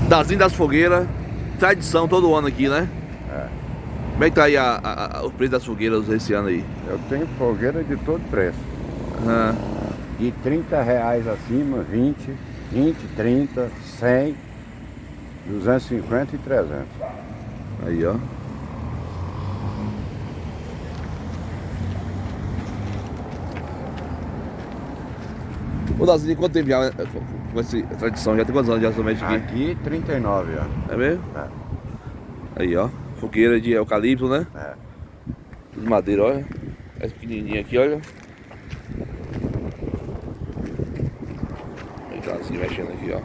Dazinho das fogueiras, tradição todo ano aqui, né? É. Como é que tá aí o preço das fogueiras esse ano aí? Eu tenho fogueira de todo preço. Aham. De R$ 30 acima, 20, 30, 100, 250 e 300. Aí, ó. Ô Dazinho, quanto tempo já com essa tradição? Já tem quantos anos já somente aqui? Aqui 39 anos. É mesmo? É. Aí, ó. Fogueira de eucalipto, né? É. De madeira, olha. Essa pequenininha aqui, olha. Aí tá assim, mexendo aqui, ó.